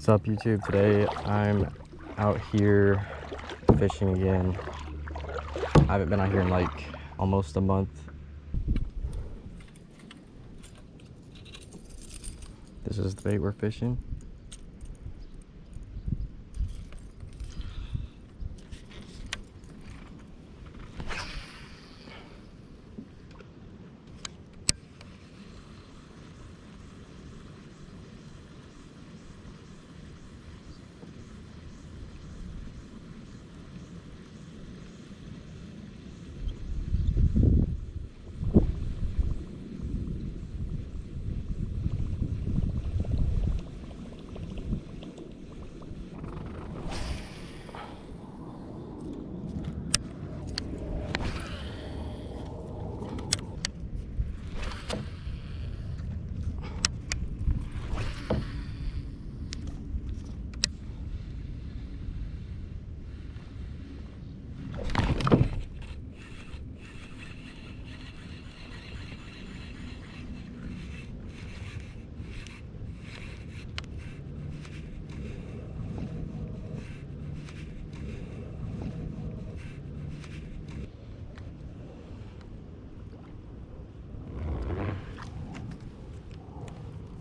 What's up, YouTube? Today I'm out here fishing again. I haven't been out here in like almost a month. This is the bait we're fishing.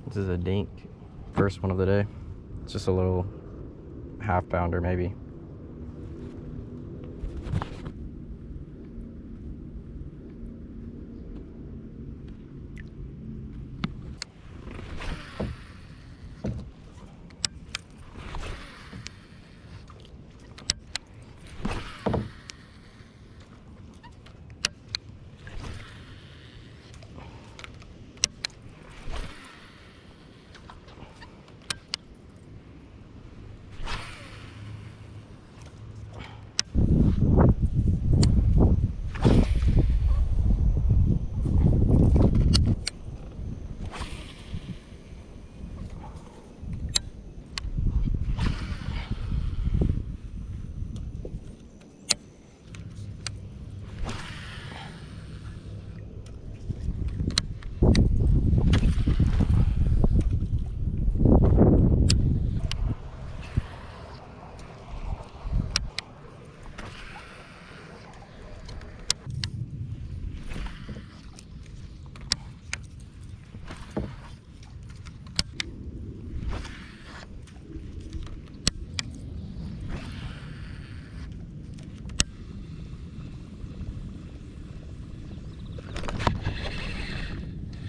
This is a dink, first one of the day. It's just a little half pounder maybe.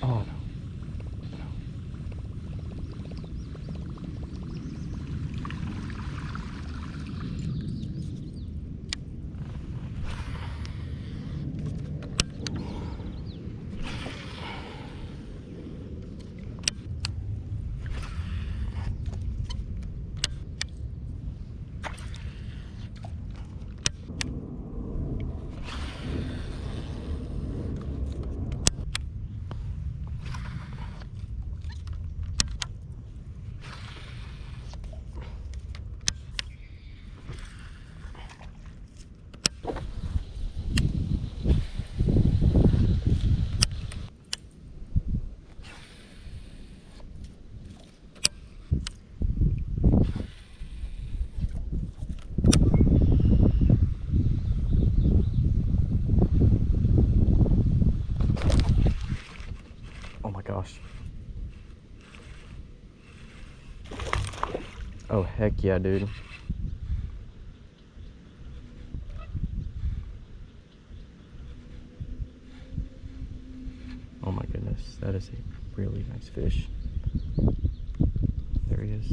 Oh, no. Oh my gosh. Oh, heck yeah, dude. Oh my goodness, that is a really nice fish. There he is.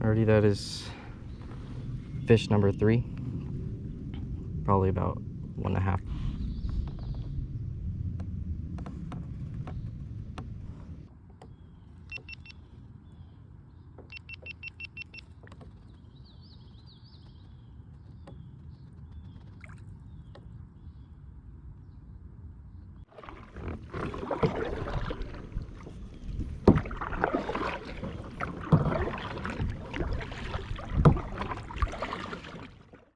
Already, that is fish number 3. Probably about 1.5